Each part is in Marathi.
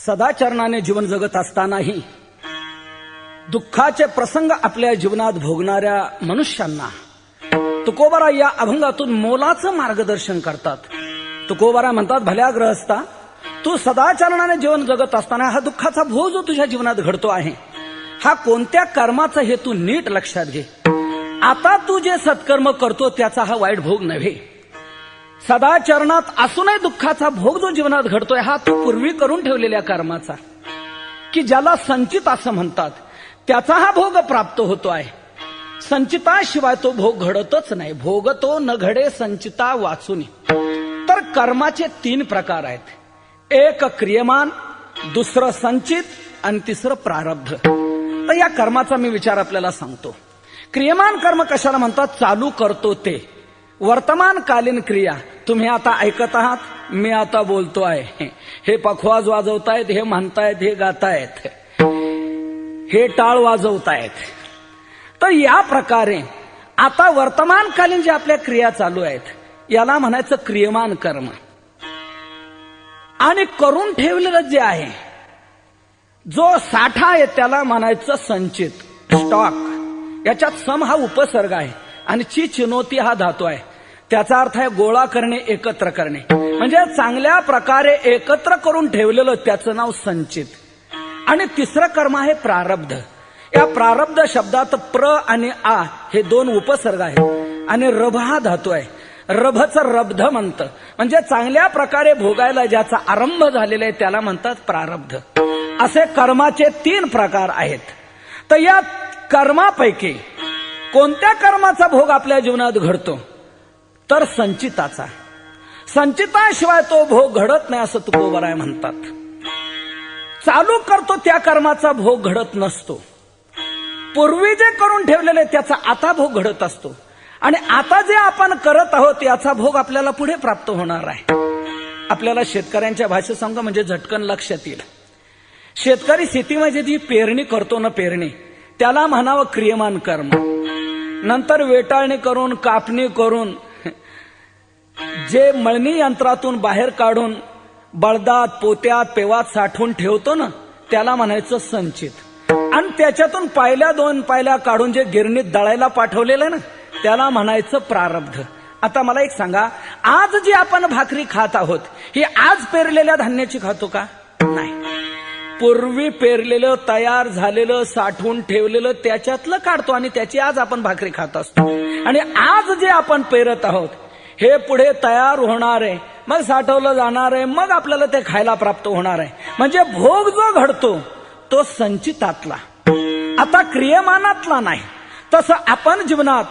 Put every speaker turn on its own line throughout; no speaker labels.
सदाचरणाने जीवन जगत असतानाही दुःखाचे प्रसंग आपल्या जीवनात भोगणाऱ्या मनुष्यांना तुकोबाराय या अभंगातून मोलाचं मार्गदर्शन करतात. तुकोबाराय म्हणतात, भल्या ग्रहस्था, तू सदाचरणाने जीवन जगत असताना हा दुःखाचा भोग जो तुझ्या जीवनात घडतो आहे हा कोणत्या कर्माचा हे तू नीट लक्षात घे. आता तू जे सत्कर्म करतो त्याचा हा वाईट भोग नव्हे. सदाचरणात असूनही दुःखाचा भोग जो जीवनात घडतोय हा तू पूर्वी करून ठेवलेल्या कर्माचा, की ज्याला संचित असं म्हणतात, त्याचा हा भोग प्राप्त होतो आहे. संचिताशिवाय तो भोग घडतच नाही. भोग तो न घडे संचिता वाचुनी. तर कर्माचे 3 प्रकार आहेत. एक क्रियमान, दुसरं संचित आणि तिसरं प्रारब्ध. तर या कर्माचा मी विचार आपल्याला सांगतो. क्रियमान कर्म कशाला म्हणतात? चालू करतो ते. वर्तमानकालीन क्रिया तुम्ही आता ऐकत आहात, मी आता बोलतो आहे. हे पखवाज वाजवतायत, हे म्हणतायत, हे गातायत, हे टाळ वाजवतायत. तर या प्रकारे आता वर्तमानकालीन जे आपल्या क्रिया चालू आहेत याला म्हणायचं क्रियमान कर्म. आणि करून ठेवलेलं जे आहे, जो साठा आहे त्याला म्हणायचं संचित, स्टॉक. याच्यात सम हा उपसर्ग आहे आणि ची चिनोती हा धातू आहे. त्याचा अर्थ आहे गोळा करणे, एकत्र करणे. म्हणजे चांगल्या प्रकारे एकत्र करून ठेवलेलं त्याचं नाव संचित. आणि तिसरं कर्म आहे प्रारब्ध. या प्रारब्ध शब्दात प्र आणि आ हे 2 उपसर्ग आहेत आणि रभ हा धातू आहे. रभचं रब्ध म्हणतं. म्हणजे चांगल्या प्रकारे भोगायला ज्याचा आरंभ झालेला आहे त्याला म्हणतात प्रारब्ध. असे कर्माचे 3 प्रकार आहेत. तर या कर्मापैकी कोणत्या कर्माचा भोग आपल्या जीवनात घडतो? तर संचिताचा. संचिताशिवाय तो भोग घडत नाही असं तुकोबाराय म्हणतात. चालू करतो त्या कर्माचा भोग घडत नसतो. पूर्वी जे करून ठेवलेले त्याचा आता भोग घडत असतो. आणि आता जे आपण करत आहोत याचा भोग आपल्याला पुढे प्राप्त होणार आहे. आपल्याला शेतकऱ्यांच्या भाषेत सांगतो म्हणजे झटकन लक्षात येईल. शेतकरी शेतीमध्ये जी पेरणी करतो ना, पेरणी, त्याला म्हणावं क्रियमान कर्म. नंतर वेटाळणी करून, कापणी करून, जे मळणी यंत्रातून बाहेर काढून बळदात, पोत्यात, पेवात साठवून ठेवतो ना त्याला म्हणायचं संचित. आणि त्याच्यातून पायल्या 2 पायल्या काढून जे गिरणीत दळायला पाठवलेलं ना त्याला म्हणायचं प्रारब्ध. आता मला एक सांगा, आज जी आपण भाकरी खात आहोत ही आज पेरलेल्या धान्याची खातो का? नाही. पूर्वी पेरलेलं, तयार झालेलं, साठवून ठेवलेलं त्याच्यातलं काढतो आणि त्याची आज आपण भाकरी खात असतो. आणि आज जे आपण पेरत आहोत हे पुढे तयार होणार आहे, मग साठवलं जाणार आहे, मग आपल्याला ते खायला प्राप्त होणार आहे. म्हणजे भोग जो घडतो तो संचितातला, आता क्रियमानातला नाही. तसं आपण जीवनात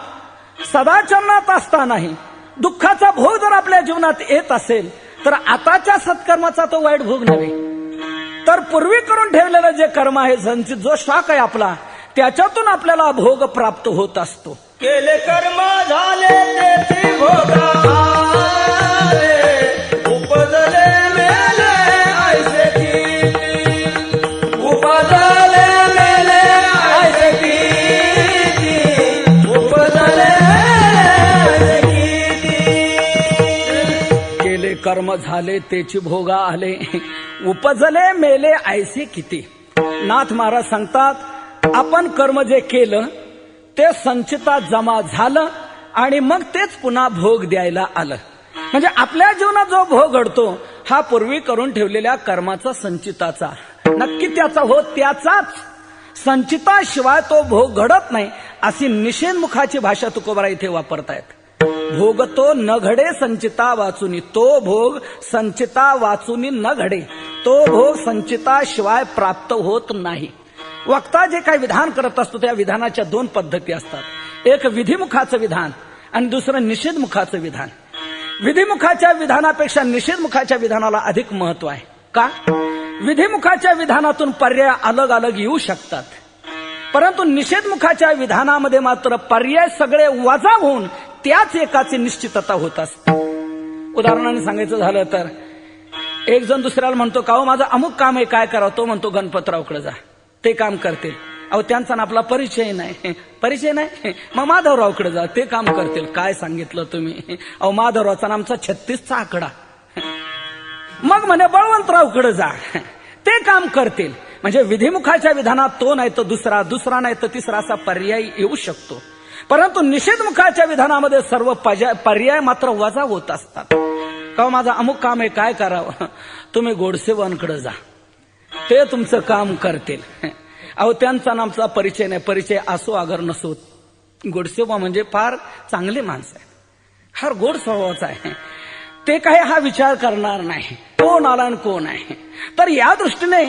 सदाचरणात असतानाही दुःखाचा भोग जर आपल्या जीवनात येत असेल तर आताच्या सत्कर्माचा तो वाईट भोग नव्हे, तर पूर्वी करून ठेवलेलं जे कर्म आहे, संचित जो स्टॉक आहे आपला, त्याच्यातून आपल्याला भोग प्राप्त होत असतो.
केले कर्म झाले तेथे भोग आले, उपजले मेले ऐसे किती, उपजले मेले ऐसे किती, उपजले ऐसे किती.
केले कर्म झाले तेची भोगा आले, उपजले मेले ऐसे किती. नाथ महाराज सांगतात, आपण कर्म जे केलं ते संचितात जमा झालं आणि मग तेच पुन्हा भोग द्यायला आलं. म्हणजे आपल्या जीवनात जो भोग घडतो हा पूर्वी करून ठेवलेल्या कर्माचा, संचिताचा, नक्की त्याचा होत त्याचाच. संचिताशिवाय तो भोग घडत नाही अशी निषेधमुखाची भाषा तुकोबाराय इथे वापरतायत. भोग तो न घडे संचिता वाचुनी. तो भोग संचिता वाचुनी न घडे. तो भोग संचिताशिवाय प्राप्त होत नाही. वक्ता जे काही विधान करत असतो त्या विधानाच्या 2 पद्धती असतात. एक विधिमुखाचं विधान आणि दुसरं निषेधमुखाचं विधान. विधिमुखाच्या विधानापेक्षा निषेधमुखाच्या विधानाला अधिक महत्व आहे. का? विधिमुखाच्या विधानातून पर्याय अलग अलग येऊ शकतात, परंतु निषेधमुखाच्या विधानामध्ये मात्र पर्याय सगळे वजा होऊन त्याच एकाची निश्चितता होत असते. उदाहरणाने सांगायचं झालं तर एक जण दुसऱ्याला म्हणतो, का हो माझं अमुक काम आहे, काय करावं? तो म्हणतो गणपतरावकडे जा, ते काम करतील. अहो त्यांचा ना आपला परिचय नाही. परिचय नाही, मग माधवरावकडे जा, ते काम करतील. काय सांगितलं तुम्ही? अहो माधवरावचा आमचा 36चा आकडा. मग म्हणे बळवंतरावकडे जा, ते काम करतील. म्हणजे विधिमुखाच्या विधानात तो नाही तर दुसरा, दुसरा नाही तर तिसरा असा पर्याय येऊ शकतो. परंतु निषेधमुखाच्या विधानामध्ये सर्व पर्याय मात्र वजा होत असतात. का माझा अमुक काम आहे, काय करावं? तुम्ही गोडसेवांकडे जा, ते तुमचं काम करतील. अहो त्यांचा नामचा परिचय नाही, परिचय असो अगर नसो, गोडसेवा म्हणजे फार चांगली माणसं आहे, फार गोड स्वभावाचा आहे. ते काही हा विचार करणार नाही कोण आला आणि कोण आहे. तर या दृष्टीने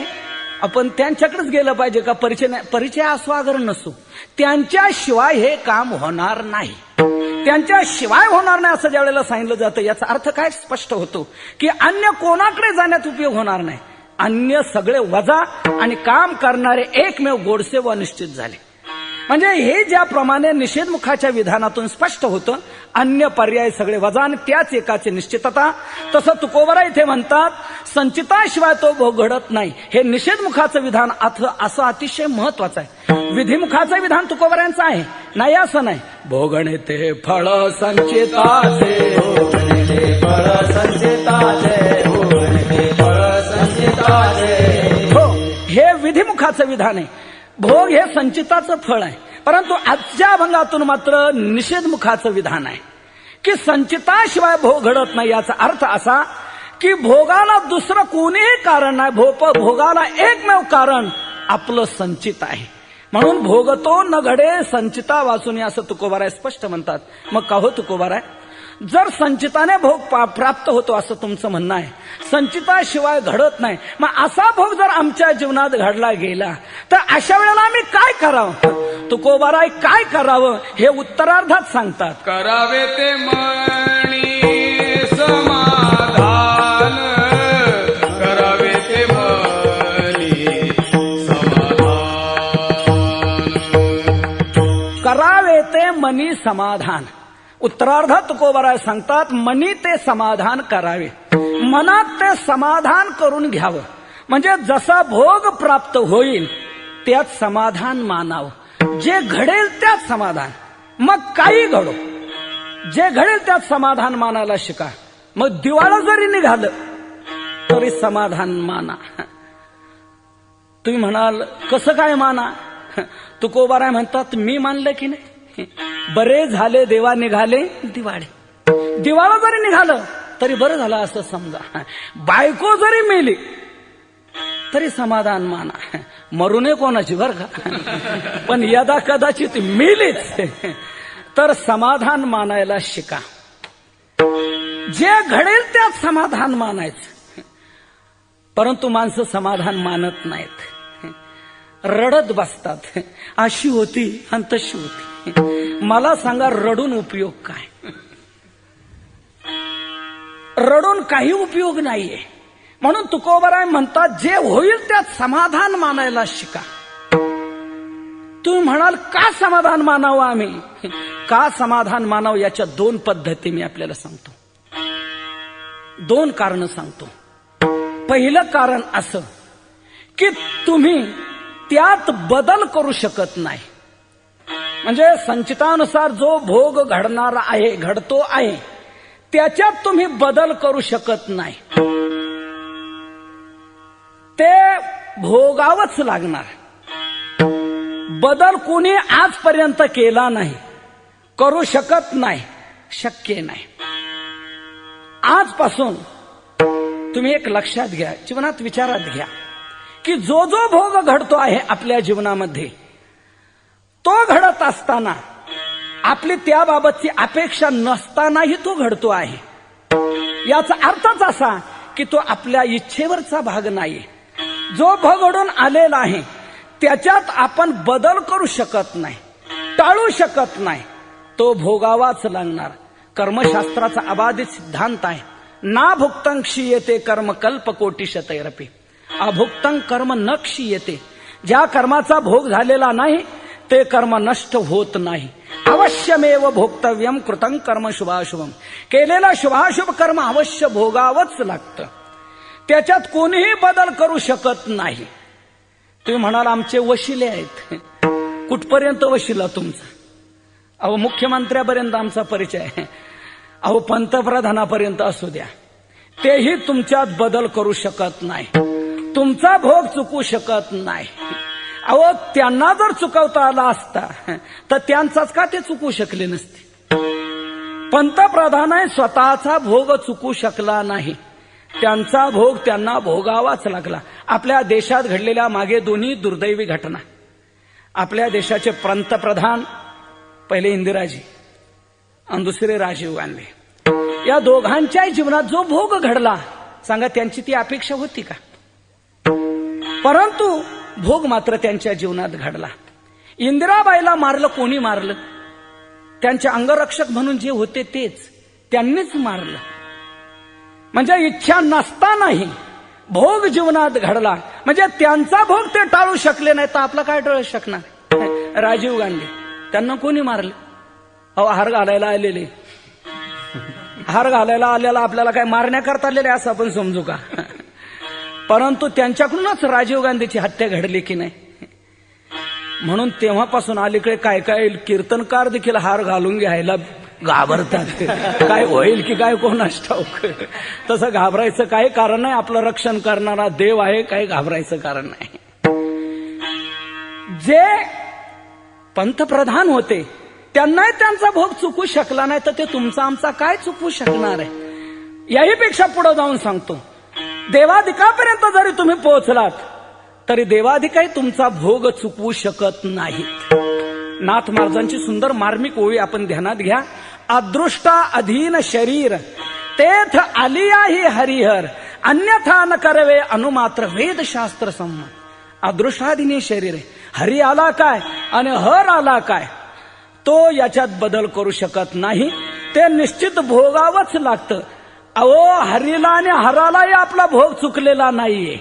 आपण त्यांच्याकडेच गेलं पाहिजे. का परिचय नाही, परिचय असो अगर नसो, त्यांच्याशिवाय हे काम होणार नाही. त्यांच्याशिवाय होणार नाही असं ज्या वेळेला सांगितलं जातं, याचा अर्थ काय स्पष्ट होतो की अन्य कोणाकडे जाण्यात उपयोग होणार नाही. अन्य सगळे वजा आणि काम करणारे एकमेव गोडसेवा निश्चित झाले. म्हणजे हे ज्याप्रमाणे निषेधमुखाच्या विधानातून स्पष्ट होतं, अन्य पर्याय सगळे वजा आणि त्याच एकाची निश्चितता, तसं तुकोबरा इथे म्हणतात संचिताशिवाय तो भोग घडत नाही. हे निषेधमुखाचं विधान असं अतिशय महत्वाचं आहे. विधिमुखाचं विधान तुकोबऱ्यांचं आहे नाही असं नाही. भोगणे ते फळ संचिताचे,
भोगणे ते फळ संचिताचे, भोगणे ते फळ संचिताचे.
हो, हे विधिमुखाचं विधान आहे. भोग हे संचिताचं फळ आहे. परंतु आजच्या अभंगातून मात्र निषेधमुखाचं विधान आहे की संचिताशिवाय भोग घडत नाही. याचा अर्थ असा की भोगाला दुसरं कोणीही कारण नाही, भोगाला एकमेव कारण आपलं संचित आहे. म्हणून भोगतो न घडे संचिता वाचून, असं तुकोबाराय स्पष्ट म्हणतात. मग का हो तुकोबाराय, जर संचिताने भोग प्राप्त होतो असं तुमचं म्हणणं आहे, संचिताशिवाय घडत नाही, मग असा भोग जर आमच्या जीवनात घडला गेला तर अशा वेळेला आम्ही काय करावं? तुकोबाराय काय करावं हे उत्तरार्धात सांगतात.
करावे ते मणी समाधान, करावे ते मणी समाधान,
करावे ते मनी समाधान. उत्तरार्धात तुकोबाराय सांगतात मनी ते समाधान करावे, मनात ते समाधान करून घ्यावं. म्हणजे जसा भोग प्राप्त होईल त्यात समाधान मानावं, जे घडेल त्यात समाधान. मग काही घडो, जे घडेल त्यात समाधान मानायला शिका. मग दिवाळं जरी निघालं तरी समाधान माना. तुम्ही म्हणाल कसं काय माना? तुकोबाराय म्हणतात मी मानलं की नाही, बरे झाले देवा निघाले दिवाळे. दिवाळं जरी निघालं तरी बरं झालं असं समजा. बायको जरी मेली तरी समाधान माना. मरू नये कोणाची बरं का, पण यदा कदाचित मेलीच तर समाधान मानायला शिका. जे घडेल त्यात समाधान मानायचं. परंतु माणसं समाधान मानत नाहीत, रडत बसतात. अशी होती आणि तशी होती. मला सांगा रडून उपयोग काय? रडून काही उपयोग नाहीये. म्हणून तुकोबाराय म्हणतात जे होईल त्यात समाधान मानायला शिका. तुम्ही म्हणाल का समाधान मानावं आम्ही? का समाधान मानावं याच्या दोन पद्धती मी आपल्याला सांगतो, दोन कारण सांगतो. पहिलं कारण असं की तुम्ही त्यात बदल करू शकत नाही. म्हणजे संचितानुसार जो भोग घडणार आहे, घडतो आहे, त्याच्यात तुम्ही बदल करू शकत नाही. ते भोगावंच लागणार. बदल कोणी आजपर्यंत केला नाही, करू शकत नाही, शक्य नाही. आजपासून तुम्ही एक लक्षात घ्या, जीवनात विचारात घ्या की जो जो भोग घडतो आहे आपल्या जीवनामध्ये, तो घडत असताना आपली त्याबाबतची अपेक्षा नसतानाही तो घडतो आहे. याचा अर्थच असा की तो आपल्या इच्छेवरचा भाग नाही. जो भोग घडून आलेला आहे त्याच्यात आपण बदल करू शकत नाही, टाळू शकत नाही, तो भोगावाच लागणार. कर्मशास्त्राचा अबाधित सिद्धांत आहे, ना भुक्तं क्षीयते कर्म कल्प कोटी शतैरपि. अभुक्तं कर्म न क्षीयते. ज्या कर्माचा भोग झालेला नाही ते कर्म नष्ट होत नाही. अवश्यमेव भोक्तव्यम कृतं कर्म शुभाशुभम. केलेला शुभाशुभ कर्म अवश्य भोगावंच लागतं, त्याच्यात कोणीही बदल करू शकत नाही. तुम्ही म्हणाल आमचे वशिले आहेत. कुठपर्यंत वशिला तुमचा? अहो मुख्यमंत्र्यापर्यंत आमचा परिचय आहे, अहो पंतप्रधानापर्यंत असू द्या, तेही तुमच्यात बदल करू शकत नाही. तुमचा भोग चुकू शकत नाही. अहो त्यांना जर चुकवता आला असता तर त्यांचाच का ते चुकू शकले नसते. पंतप्रधान स्वतःचा भोग चुकू शकला नाही, त्यांचा भोग त्यांना भोगावाच लागला. आपल्या देशात घडलेल्या मागे दोन्ही दुर्दैवी घटना. आपल्या देशाचे पंतप्रधान पहिले इंदिराजी आणि दुसरे राजीव गांधी, या दोघांच्याही जीवनात जो भोग घडला, सांगा त्यांची ती अपेक्षा होती का? परंतु भोग मात्र त्यांच्या जीवनात घडला. इंदिराबाईला मारलं कोणी मारलं? त्यांचे अंगरक्षक म्हणून जे होते तेच, त्यांनीच मारलं. म्हणजे इच्छा नसतानाही भोग जीवनात घडला. म्हणजे त्यांचा भोग ते टाळू शकले नाही तर आपला काय टाळू शकणार? राजीव गांधी, त्यांना कोणी मारलं? अहो हार घालायला आलेले, हार घालायला आलेला आपल्याला काय मारण्याकरता आलेले असं आपण समजू का? परंतु त्यांच्याकडूनच राजीव गांधीची हत्या घडली की नाही. म्हणून तेव्हापासून अलीकडे काय काय कीर्तनकार देखील हार घालून घ्यायला घाबरतात. काय होईल की काय कोणास ठाऊक. तसं घाबरायचं काही कारण नाही, आपलं रक्षण करणारा देव आहे, काही घाबरायचं कारण नाही. जे पंतप्रधान होते त्यांनाही त्यांचा भोग चुकू शकला नाही तर ते तुमचा आमचा काय चुकू शकणार आहे? याहीपेक्षा पुढे जाऊन सांगतो, देवाधिकापर्यंत जरी तुम्ही पोहोचलात तरी देवाधिकाही तुमचा भोग चुकवू शकत नाहीत. नाथ महाराजांची सुंदर मार्मिक ओळी आपण ध्यानात घ्या. अदृष्टा अधीन शरीर तेथ आलिया ही हरिहर, अन्यथा न करवे अनुमात्र वेदशास्त्र संमत. अदृष्टाधीन शरीर आहे, हरी आला काय आणि हर आला काय तो याच्यात बदल करू शकत नाही. ते निश्चित भोगावंच लागतं. अहो हरीला आणि हरालाही आपला भोग चुकलेला नाहीये,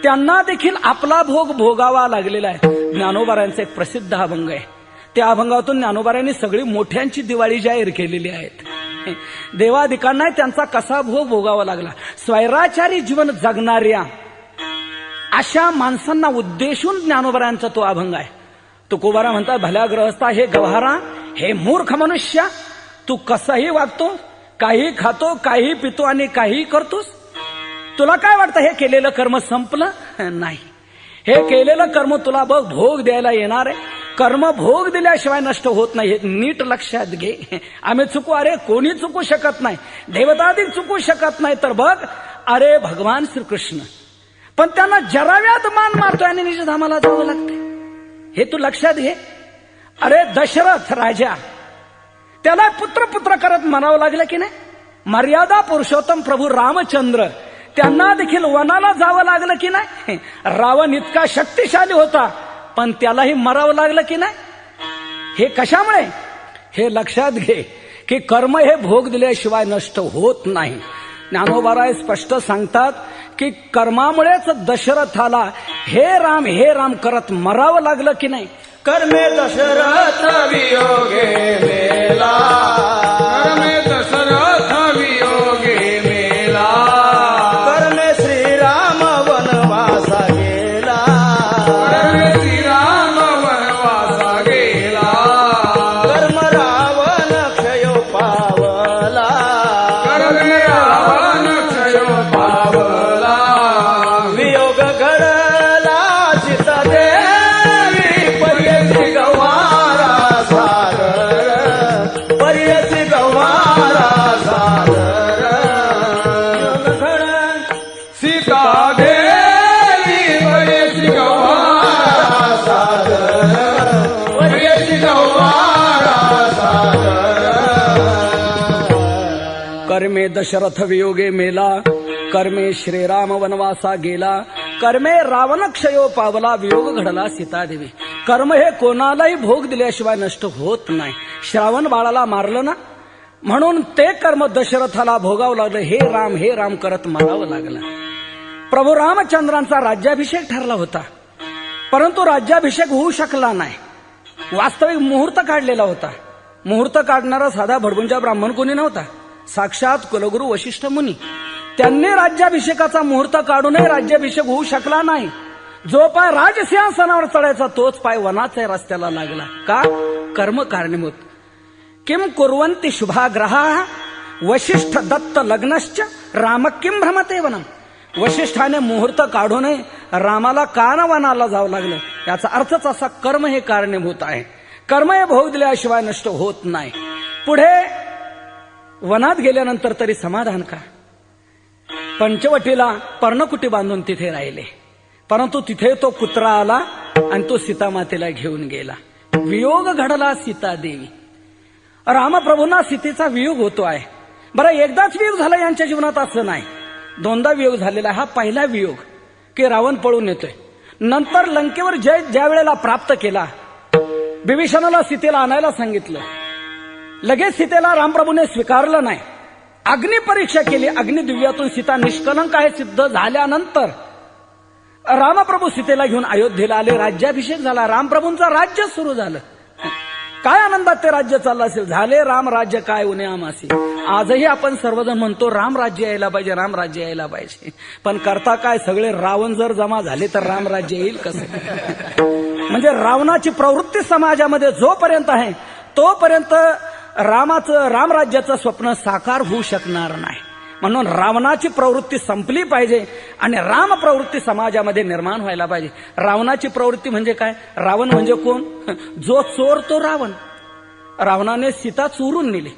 त्यांना देखील आपला भोग भोगावा लागलेला आहे. ज्ञानोबारायांचा एक प्रसिद्ध अभंग आहे. त्या अभंगातून ज्ञानोबारायांनी सगळी मोठ्यांची दिवाळी जाहीर केलेली आहे. देवाधिकांना त्यांचा कसा भोग भोगावा लागला. स्वैराचारी जीवन जगणाऱ्या अशा माणसांना उद्देशून ज्ञानोबारायांचा तो अभंग आहे. तुकोबारा म्हणतात, भल्या ग्रहस्था हे गव्हारा, हे मूर्ख मनुष्य, तू कसाही वागतो, काही खातो, काही पितो आणि काही करतोस. तुला काय वाटतं हे केलेलं कर्म संपलं? नाही, हे केलेलं कर्म तुला बघ भोग द्यायला येणार आहे. कर्म भोग दिल्याशिवाय नष्ट होत नाही, हे नीट लक्षात घे. आम्ही चुकू, अरे कोणी चुकू शकत नाही, देवतादी चुकू शकत नाही, तर बघ अरे भगवान श्रीकृष्ण, पण त्यांना जराव्यात मान मारतोय आणि निजधामाला जावं लागते, हे तू लक्षात घे. अरे दशरथ राजा, त्याला पुत्र पुत्र करत म्हणावं लागलं की नाही. मर्यादा पुरुषोत्तम प्रभू रामचंद्र, त्यांना देखील वनाला जावं लागलं की नाही. रावण इतका शक्तिशाली होता पण त्यालाही मरावं लागलं की नाही. हे कशामुळे? हे लक्षात घे की कर्म हे भोग दिल्याशिवाय नष्ट होत नाही. ज्ञानोबाराय स्पष्ट सांगतात की कर्मामुळेच दशरथाला हे राम करत मरावं लागलं की नाही.
कर्मे दशरथ वियोगे मेला,
कर्मे दशरथ वियोगे मेला,
कर्मे श्रीराम वनवासा गेला,
कर्मे श्रीराम वनवासा गेला,
कर्म रावण क्षयो पावला,
कर्मे रावण क्षयो पावला,
वियोग घडला सीता देवी पर्यसी गवारा सादर, पर्यसी गवारा सादर, वियोग घडला
सीता देवी वयसी गवारा
सादर,
वयसी गवारा
कर्मे दशरथ वियोगे मेला, कर्मे श्रीराम वनवासा गेला, कर्मे रावण क्षयो पावला, वियोग घडला सीतादेवी. कर्म हे कोणालाही भोग दिल्याशिवाय नष्ट होत नाही. श्रावण बाळाला मारलं ना, म्हणून ते कर्म दशरथाला भोगावं लागलं. हे राम करत मारावं लागलं. प्रभू रामचंद्रांचा राज्याभिषेक ठरला होता, परंतु राज्याभिषेक होऊ शकला नाही. वास्तविक मुहूर्त काढलेला होता. मुहूर्त काढणारा साधा भडबुंजा ब्राह्मण कोणी नव्हता, साक्षात कुलगुरू वशिष्ठ मुनी. त्यांनी राज्याभिषेकाचा मुहूर्त काढूनही राज्याभिषेक होऊ शकला नाही. जो पाय राजसिंहासनावर चढायचा तोच पाय वनाच्या रस्त्याला लागला. का? कर्म कारणीभूत. किम कुर्वन्ति शुभाग्रहा वशिष्ठ दत्त लग्नश्च राम किम भ्रमते वनम. वशिष्ठाने मुहूर्त काढूनही रामाला का न वनाला जावं लागलं, याचा अर्थच असा, कर्म हे कारणीभूत आहे. कर्म हे भोग दिल्याशिवाय नष्ट होत नाही. पुढे वनात गेल्यानंतर तरी समाधान का? पंचवटीला पर्णकुटी बांधून तिथे राहिले, परंतु तिथे तो कुत्रा आला आणि तो सीतामातेला घेऊन गेला. वियोग घडला सीतादेवी. रामप्रभूंना सीतेचा वियोग होतो आहे. बरं, एकदाच वियोग झाला यांच्या जीवनात असं नाही, दोनदा वियोग झालेला. हा पहिला वियोग की रावण पळून येतोय. नंतर लंकेवर जय ज्या वेळेला प्राप्त केला, विभीषणाला सीतेला आणायला सांगितलं, लगेच सीतेला रामप्रभूने स्वीकारलं नाही. अग्निपरीक्षा केली, अग्निदिव्यातून सीता निष्कलंक आहे सिद्ध झाल्यानंतर रामप्रभू सीतेला घेऊन अयोध्येला आले. राज्याभिषेक झाला, रामप्रभूंचं राज्य सुरू झालं. काय आनंदात ते राज्य चाललं असेल. झाले राम राज्य काय उणे आमासी. आजही आपण सर्वजण म्हणतो राम राज्य यायला पाहिजे, राम राज्य यायला पाहिजे, पण करता काय, सगळे रावण जर जमा झाले तर राम राज्य येईल कसं? म्हणजे रावणाची प्रवृत्ती समाजामध्ये जोपर्यंत आहे तोपर्यंत रामराज्याचं स्वप्न साकार होऊ शकणार नाही. म्हणून रावणाची प्रवृत्ती संपली पाहिजे आणि राम प्रवृत्ती समाजामध्ये निर्माण व्हायला पाहिजे. रावणाची प्रवृत्ती म्हणजे काय? रावण म्हणजे कोण? जो चोर तो रावण. रावणाने सीता चोरून नेली,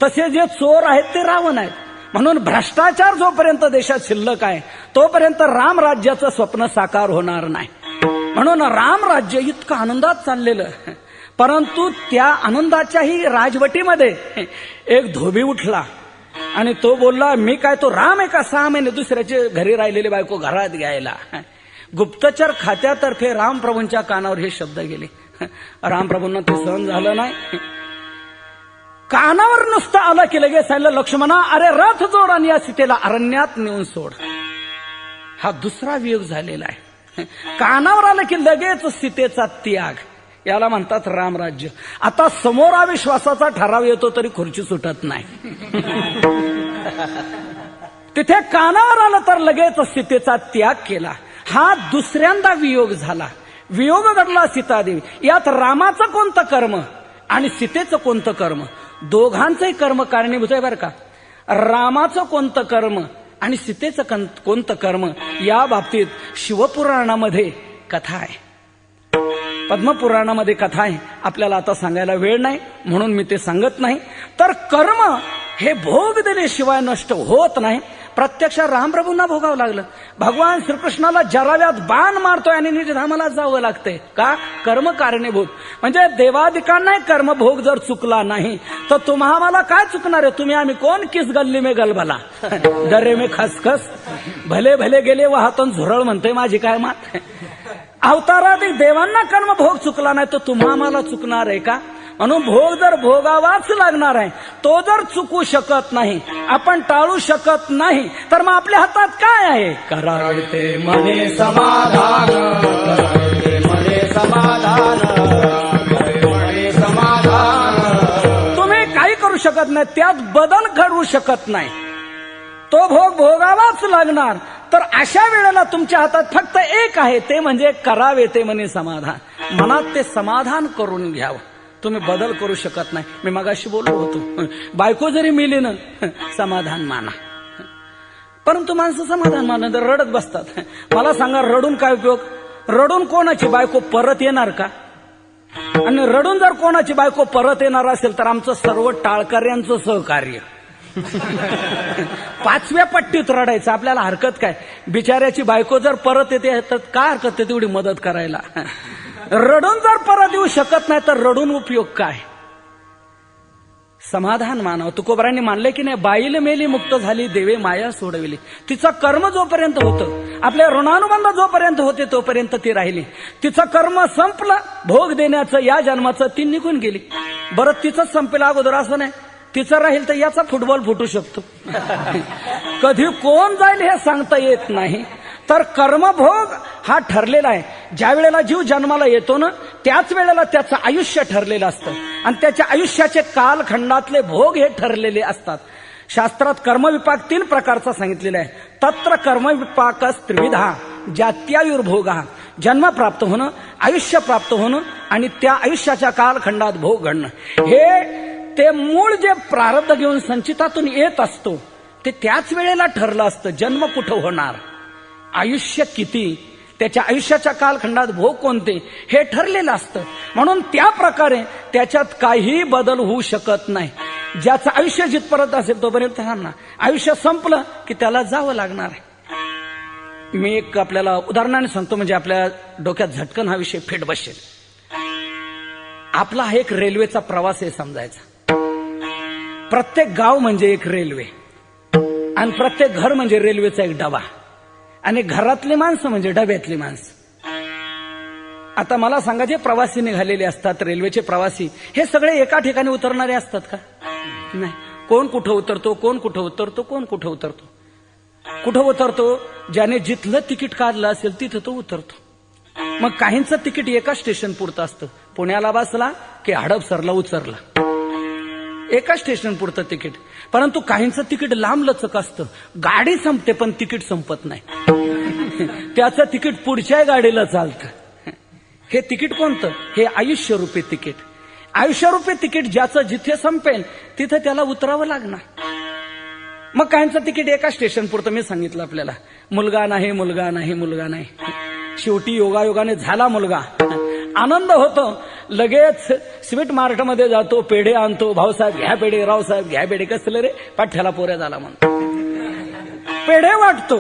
तसे जे चोर आहेत ते रावण आहेत. म्हणून भ्रष्टाचार जोपर्यंत देशात शिल्लक आहे तोपर्यंत रामराज्याचं स्वप्न साकार होणार नाही. म्हणून रामराज्य इतकं आनंदात चाललेलं, परंतु त्या आनंदाच्याही राजवटीमध्ये एक धोबी उठला आणि तो बोलला, मी काय तो राम आहे का 6 महिने दुसऱ्याचे घरी राहिलेली बायको घरात घ्यायला. गुप्तचर खात्यातर्फे रामप्रभूंच्या कानावर हे शब्द गेले. रामप्रभूंना ते सहन झालं नाही. कानावर नुसतं आलं की लगेच सांगितलं, लक्ष्मणा अरे रथ जोड आणि या सीतेला अरण्यात नेऊन सोड. हा दुसरा वियोग झालेला आहे. कानावर आलं की लगेच सीतेचा त्याग, याला म्हणतात रामराज्य. आता समोर अविश्वासाचा ठराव येतो तरी खुर्ची सुटत नाही. तिथे कानावर आलं तर लगेच सीतेचा त्याग केला. हा दुसऱ्यांदा वियोग झाला. वियोग घडला सीतादेवी. यात रामाचं कोणतं कर्म आणि सीतेचं कोणतं कर्म, दोघांचंही कर्म कारणीभूत आहे बरं का. रामाचं कोणतं कर्म आणि सीतेचं कोणतं कर्म, या बाबतीत शिवपुराणामध्ये कथा आहे, पद्मपुराणामध्ये कथा आहे. आपल्याला आता सांगायला वेळ नाही म्हणून मी ते सांगत नाही. तर कर्म हे भोग दिल्याशिवाय नष्ट होत नाही. प्रत्यक्ष रामप्रभूंना भोगावं लागलं. भगवान श्रीकृष्णाला जराव्यात बाण मारतोय आणि निजधामाला जावं लागतंय का? कर्म कारणीभूत. म्हणजे देवादिकांनाही कर्मभोग जर चुकला नाही तर तुम्हा मला काय चुकणार आहे? तुम्ही आम्ही कोण? किस गल्ली में गलबला दरे में खसखस, भले भले गेले वाहतून झुरळ म्हणते माझी काय मात. अवताराधिक देवांना कर्मभोग चुकला नाही तर तुम्हा आम्हाला चुकणार आहे का? म्हणून भोग जर भोगावाच लागणार आहे, तो जर चुकू शकत नाही, आपण टाळू शकत नाही, तर मग आपल्या हातात काय आहे? करावे ते
मने समाधान, मने समाधान, मने समाधान.
तुम्ही काही करू शकत नाही, त्यात बदल घडवू शकत नाही, तो भोग भोगावाच लागणार. तर अशा वेळेला तुमच्या हातात फक्त एक आहे, ते म्हणजे करावे ते मने समाधान. मनात ते समाधान करून घ्यावं. तुम्ही बदल करू शकत नाही. मी मगाशी बोललो होतो, बायको जरी मिली ना समाधान माना, परंतु माणसं समाधान माना तर रडत बसतात. मला सांगा, रडून काय उपयोग? रडून कोणाची बायको परत येणार का? आणि रडून जर कोणाची बायको परत येणार असेल तर आमचं सर्व टाळकर्यांचं सहकार्य. 5व्या पट्टीत रडायचं, आपल्याला हरकत काय? बिचाऱ्याची बायको जर परत येते तर काय हरकत आहे तेवढी मदत करायला. रडून जर परत येऊ शकत नाही तर रडून उपयोग काय? समाधान मानावं. तुकोबारांनी मानले की नाही, बाईल मेली मुक्त झाली देवे माया सोडविली. तिचं कर्म जोपर्यंत होतं, आपले ऋणानुबंध जोपर्यंत होते तोपर्यंत ती राहिली. तिचं कर्म संपलं, भोग देण्याचं या जन्माचं, ती निघून गेली. बरं, तिचं संपलं अगोदर असं नाही, तिचं राहील तर याचा फुटबॉल फुटू शकतो. कधी कोण जाईल हे सांगता येत नाही. तर कर्मभोग हा ठरलेला आहे. ज्या वेळेला जीव जन्माला येतो ना त्याच वेळेला त्याचं आयुष्य ठरलेलं असतं आणि त्याच्या आयुष्याचे कालखंडातले भोग हे ठरलेले असतात. शास्त्रात कर्मविपाक 3 प्रकारचा सांगितलेला आहे. तत्र कर्मविपाकस त्रिविधा, जात्यायुर्भोगा, जन्म प्राप्त होणं, आयुष्य प्राप्त होणं आणि त्या आयुष्याच्या कालखंडात भोग घडणं. हे ते मूळ जे प्रारब्ध घेऊन संचितातून येत असतो ते त्याच वेळेला ठरलं असतं. जन्म कुठं होणार, आयुष्य किती, त्याच्या आयुष्याच्या कालखंडात भोग कोणते हे ठरलेलं असतं. म्हणून त्या प्रकारे त्याच्यात काही बदल होऊ शकत नाही. ज्याचं आयुष्य जिथपर्यंत असेल तोपर्यंत त्यांना आयुष्य संपलं की त्याला जावं लागणार आहे. मी एक आपल्याला उदाहरणाने सांगतो म्हणजे आपल्या डोक्यात झटकन हा विषय फिट बसेल. आपला हा एक रेल्वेचा प्रवास आहे समजायचा. प्रत्येक गाव म्हणजे एक रेल्वे आणि प्रत्येक घर म्हणजे रेल्वेचा एक डबा आणि घरातली माणसं म्हणजे डब्यातली माणसं. आता मला सांगा, जे प्रवासी निघालेले असतात रेल्वेचे प्रवासी, हे सगळे एका ठिकाणी उतरणारे असतात का? नाही. कोण कुठं उतरतो, कोण कुठं उतरतो, कोण कुठं उतरतो. कुठं उतरतो? ज्याने जिथलं तिकीट काढलं असेल तिथं तो उतरतो. मग काहींचं तिकीट एका स्टेशन पुरतं असतं. पुण्याला बसला की हडपसरला उतरला, एका स्टेशन पुरतं तिकीट. परंतु काहींचं तिकीट लांब लचक असतं. गाडी संपते पण तिकीट संपत नाही. त्याचं तिकीट पुढच्या गाडीला चालतं. हे तिकीट कोणतं? हे आयुष्यरूपी तिकीट. आयुष्यरूपी तिकीट ज्याचं जिथे संपेल तिथे त्याला उतरावं लागणार. मग काहींचं तिकीट एका स्टेशन पुरतं. मी सांगितलं आपल्याला, मुलगा नाही, मुलगा नाही, मुलगा नाही. शेवटी योगायोगाने झाला मुलगा. आनंद होतो. लगेच स्वीट मार्ट मध्ये जातो, पेढे आणतो. भाऊसाहेब घ्या पेढे, रावसाहेब घ्या पेढे. कसलं रे? पाठ्याला पोऱ्या झाला म्हणतो. पेढे वाटतो.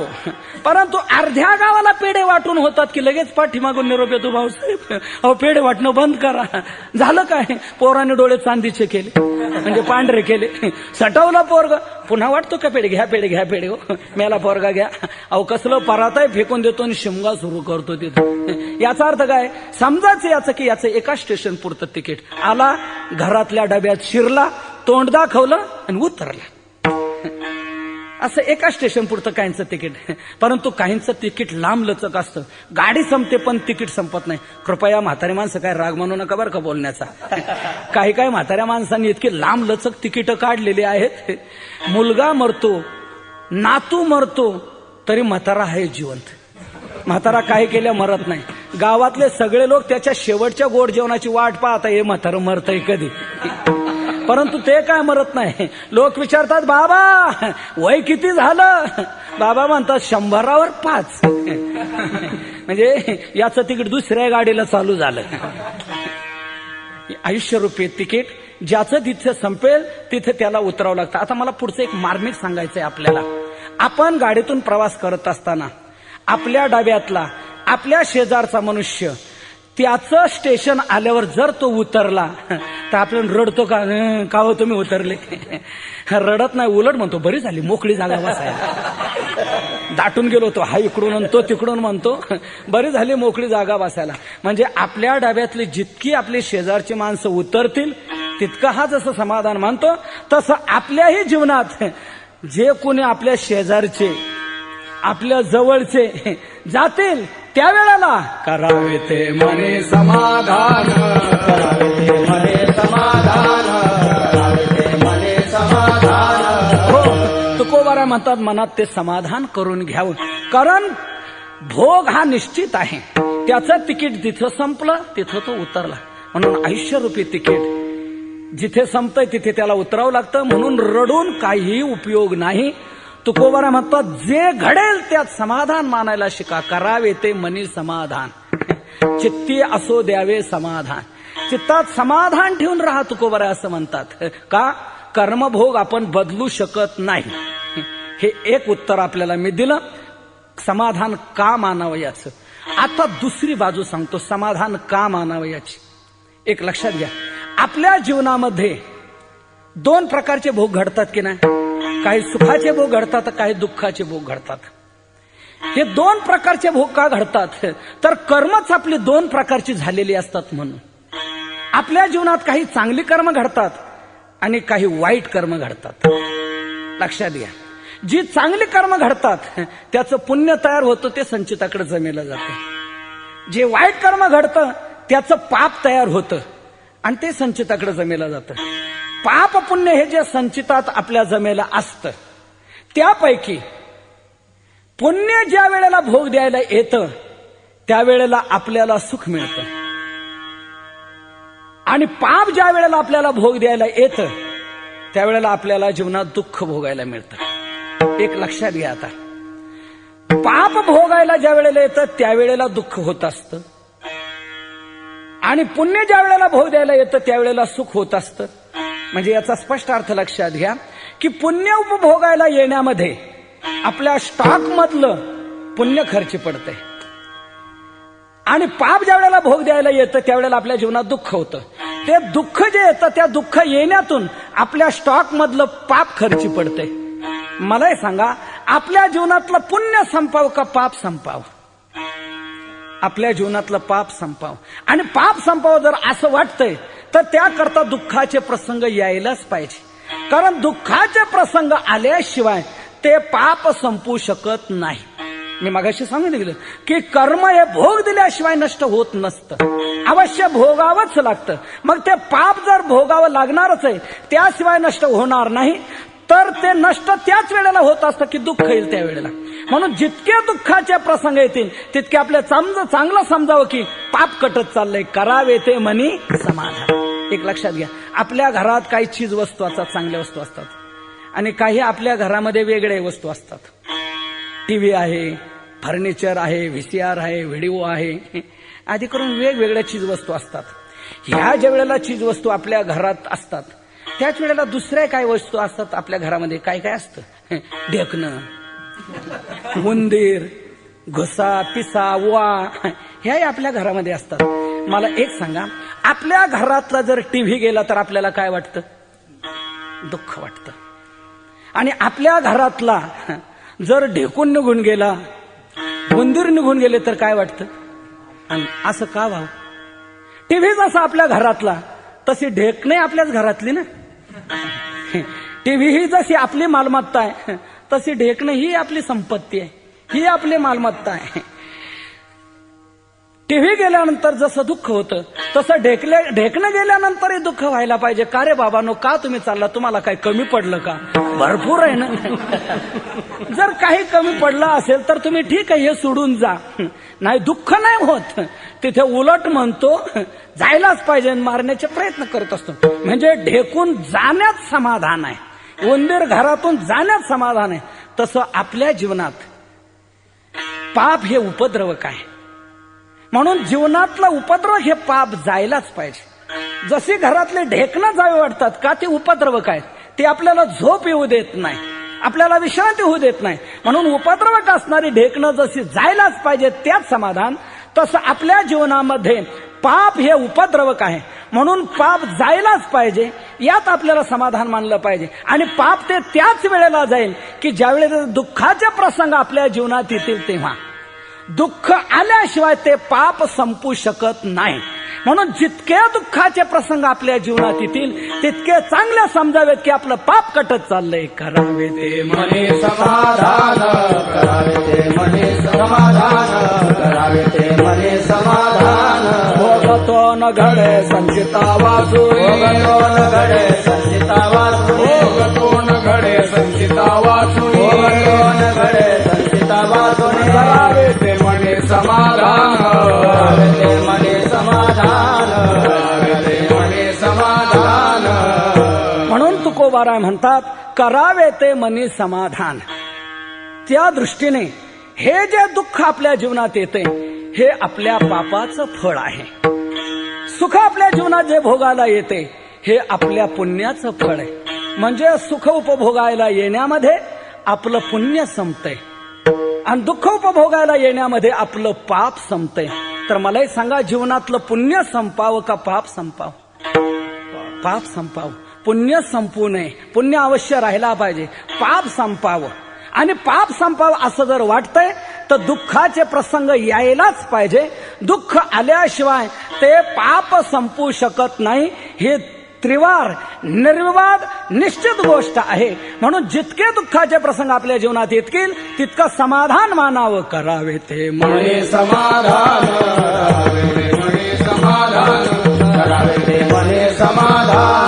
परंतु अर्ध्या गावाला पेढे वाटून होतात की लगेच पाठीमागून निरोप येतो, भाऊसाहेब अहो पेढे वाटणं बंद करा. झालं काय? पोराने डोळे चांदीचे केले म्हणजे पांढरे केले. सटवला पोरग. पुन्हा वाटतो का पेढे? घ्या पेढे, घ्या पेढे. हो मेला पोरगा घ्या. अहो कसलं पराताय फेकून देतो आणि शिमगा सुरू करतो तिथं. याचा अर्थ काय? समजायचं याचं की याचं एका स्टेशन पुरतं तिकीट. आला, घरातल्या डब्यात शिरला, तोंड दाखवलं आणि उतरला. असं एका स्टेशन पुरतं काहींचं तिकीट. परंतु काहींचं तिकीट लांब लचक असतं. गाडी संपते पण तिकीट संपत नाही. कृपया म्हातारी माणसं काय राग मानू नका बरं का बोलण्याचा. काही काही म्हाताऱ्या माणसांनी इतकी लांब लचक तिकीट काढलेली आहेत. मुलगा मरतो, नातू मरतो, तरी म्हातारा आहे जिवंत. म्हातारा काय केल्या मरत नाही. गावातले सगळे लोक त्याच्या शेवटच्या गोड जेवणाची वाट पाहता, हे म्हातारं मरतय कधी. परंतु ते काय मरत नाही. लोक विचारतात, बाबा वय किती झालं? बाबा म्हणतात 100वर 5. म्हणजे याचं तिकीट दुसऱ्या गाडीला चालू झालं. आयुष्यरूपी तिकीट ज्याचं तिथे संपेल तिथे त्याला उतरावं लागतं. आता मला पुढचं एक मार्मिक सांगायचंय आपल्याला. आपण गाडीतून प्रवास करत असताना आपल्या डब्यातला, आपल्या शेजारचा मनुष्य, त्याचं स्टेशन आल्यावर जर तो उतरला तर आपण रडतो का? का हो तुम्ही उतरले? रडत नाही, उलट म्हणतो बरी झाली मोकळी जागा बसायला. दाटून गेलो तो, हा इकडून म्हणतो तिकडून म्हणतो, बरी झाली मोकळी जागा बसायला. म्हणजे आपल्या डब्यातली जितकी आपली शेजारची माणसं उतरतील तितकं हा जसं समाधान मानतो, तसं आपल्याही जीवनात जे कोणी आपल्या शेजारचे, आपल्या जवळचे जातील त्यावेळेला
करावे ते मने समाधान, करावे ते मने समाधान, करावे ते मने समाधान.
हो, तुकोबारा म्हणतात मनात ते समाधान करून घ्यावं. कारण भोग हा निश्चित आहे. त्याचं तिकीट जिथं संपलं तिथं तो उतरला. म्हणून आयुष्यरूपी तिकीट जिथे संपतंय तिथे त्याला उतरावं लागतं. म्हणून रडून काही उपयोग नाही. तुकोबारा म्हणतात जे घडेल त्यात समाधान मानायला शिका. करावे ते मनी समाधान, चित्ती असो द्यावे समाधान. चित्तात समाधान ठेवून राहा, तुकोबारा असं म्हणतात. का? कर्मभोग आपण बदलू शकत नाही. हे एक उत्तर आपल्याला मी दिलं. समाधान का मानावं याचं. आता दुसरी बाजू सांगतो, समाधान का मानावं याची. एक लक्षात घ्या, आपल्या जीवनामध्ये 2 प्रकारचे भोग घडतात की नाही. काही सुखाचे भोग घडतात, काही दुःखाचे भोग घडतात. हे 2 प्रकारचे भोग का घडतात? तर कर्मच आपली 2 प्रकारची झालेली असतात. म्हणून आपल्या जीवनात काही चांगली कर्म घडतात आणि काही वाईट कर्म घडतात. लक्षात घ्या, जी चांगली कर्म घडतात त्याचं पुण्य तयार होतं, ते संचिताकडे जमेलं जातं. जे वाईट कर्म घडतं त्याचं पाप तयार होतं आणि ते संचिताकडे जमेलं जातं. पाप पुण्य हे जे संचितात आपल्या जमेला असतं, त्यापैकी पुण्य ज्या वेळेला भोग द्यायला येतं त्यावेळेला आपल्याला सुख मिळतं आणि पाप ज्या वेळेला आपल्याला भोग द्यायला येतं त्यावेळेला आपल्याला जीवनात दुःख भोगायला मिळतं. एक लक्षात घ्या आता, पाप भोगायला ज्या वेळेला येतं त्यावेळेला दुःख होत असतं आणि पुण्य ज्या वेळेला भोग द्यायला येतं त्यावेळेला सुख होत असतं. म्हणजे याचा स्पष्ट अर्थ लक्षात घ्या की पुण्य उपभोगायला येण्यामध्ये आपल्या स्टॉक मधलं पुण्य खर्च पडतंय आणि पाप ज्या वेळेला भोग द्यायला येतं त्यावेळेला आपल्या जीवनात दुःख होतं. ते दुःख जे येतं त्या दुःख येण्यातून आपल्या स्टॉक मधलं पाप खर्ची पडतंय. मला सांगा, आपल्या जीवनातलं पुण्य संपाव का पाप संपाव? आपल्या जीवनातलं पाप संपाव. आणि पाप संपाव जर असं वाटतंय तर त्याकरता दुःखाचे प्रसंग यायलाच पाहिजे. कारण दुःखाचे प्रसंग आल्याशिवाय ते पाप संपू शकत नाही. मी मगाशी सांगितलं की कर्म हे भोग दिल्याशिवाय नष्ट होत नसतं, अवश्य भोगावंच लागतं. मग ते पाप जर भोगावं लागणारच आहे त्याशिवाय नष्ट होणार नाही, तर ते नष्ट त्याच वेळेला होत असतं की दुःख येईल त्यावेळेला. म्हणून जितके दुःखाचे प्रसंग येतील तितके आपल्या चांगलं समजावं की पाप कटत चाललंय, करावे ते मनी समाधान. एक लक्षात घ्या, आपल्या घरात काही चीज वस्तू असतात, चांगल्या वस्तू असतात आणि काही आपल्या घरामध्ये वेगळ्या वस्तू असतात. टीव्ही आहे, फर्निचर आहे, व्हीसीआर आहे, व्हिडिओ आहे, आधी करून वेगवेगळ्या चीज वस्तू असतात. ह्या ज्या वेळेला चीज वस्तू आपल्या घरात असतात त्याच वेळेला दुसऱ्या काय वस्तू असतात आपल्या घरामध्ये. काय काय असतं? ढेकणं, उंदीर, घुसा, पिसा, वा, ह्याही आपल्या घरामध्ये असतात. मला एक सांगा, आपल्या घरातला जर टीव्ही गेला तर आपल्याला काय वाटतं? दुःख वाटतं. आणि आपल्या घरातला जर ढेकून निघून गेला, उंदीर निघून गेले तर काय वाटतं? आणि असं का व्हावं? टीव्ही जसा आपल्या घरातला तशी ढेकणे आपल्याच घरातली ना. टीव्ही ही जशी आपली मालमत्ता आहे तशी ढेकणं ही आपली संपत्ती आहे, ही आपली मालमत्ता आहे. टीव्ही गेल्यानंतर जसं दुःख होतं तसं ढेकणं गेल्यानंतरही दुःख व्हायला पाहिजे. का रे बाबांनो, का तुम्ही चालला? तुम्हाला काही कमी पडलं का? भरपूर आहे ना. जर काही कमी पडलं असेल तर तुम्ही ठीक आहे हे सोडून जा, नाही दुःख नाही होत. तिथे उलट म्हणतो जायलाच पाहिजे, मारण्याचे प्रयत्न करत असतो. म्हणजे ढेकून जाण्यात समाधान आहे, उंदीर घरातून जाण्यात समाधान आहे. तसं आपल्या जीवनात पाप हे उपद्रवक आहे. म्हणून जीवनातला उपद्रव हे पाप जायलाच पाहिजे. जशी घरातले ढेकणं जावे वाटतात का, ते उपद्रवक आहेत. ते आपल्याला झोप येऊ देत नाही, आपल्याला विश्रांती होऊ देत नाही. म्हणून उपद्रवक असणारी ढेकणं जशी जायलाच पाहिजे त्यात समाधान, तसं आपल्या जीवनामध्ये पाप हे उपद्रवक आहे. म्हणून पाप जायलाच पाहिजे यात आपल्याला समाधान मानलं पाहिजे. आणि पाप ते त्याच वेळेला जाईल की ज्यावेळेला दुःखाचे प्रसंग आपल्या जीवनात येतील तेव्हा. दुःख आल्याशिवाय ते पाप संपू शकत नाही. म्हणून जितके दुःखाचे प्रसंग आपल्या जीवनात येतील तितके चांगले समजावेत की आपलं पाप कटत चाललंय. करावे ते
मने समाधान, करावे ते मने समाधान, करावे ते मने समाधान.
भोगतो न घडे संचिता वाचू,
भोगतो न घडे संचिता वाचू,
भोगतो न घडे संचिता वाचून,
भोगतो न घडे संचिता वाचू.
करावे ते मने समाधान,
करावे ते मने समाधान,
करावे ते मने समाधान.
म्हणून तुकोबाराय म्हणतात करावे ते मनी समाधान. त्या दृष्टीने हे जे दुःख आपल्या जीवनात येते हे आपल्या पापाचं फळ आहे. सुख आपल्या जीवनात जे भोगायला येते हे आपल्या पुण्याचं फळ आहे. म्हणजे सुख उपभोगायला येण्यामध्ये आपलं पुण्य संपतंय आणि दुःख उपभोगायला येण्यामध्ये आपलं पाप संपतंय. तर मला एक सांगा, जीवनातलं पुण्य संपावं का पाप संपावं? पाप संपावं. पुण्य संपू नये, पुण्य अवश्य राहिला पाहिजे. पाप संपावं आणि पाप संपावं असं जर वाटतंय तर दुःखाचे प्रसंग यायलाच पाहिजे. दुःख आल्याशिवाय ते पाप संपू शकत नाही. हे त्रिवार निर्विवाद निश्चित गोष्ट आहे. म्हणून जितके दुःखाचे प्रसंग आपल्या जीवनात येतील तितकं समाधान मानावं. करावे ते
मने समाधान, करावे ते मने समाधान, करावे ते मने समाधान.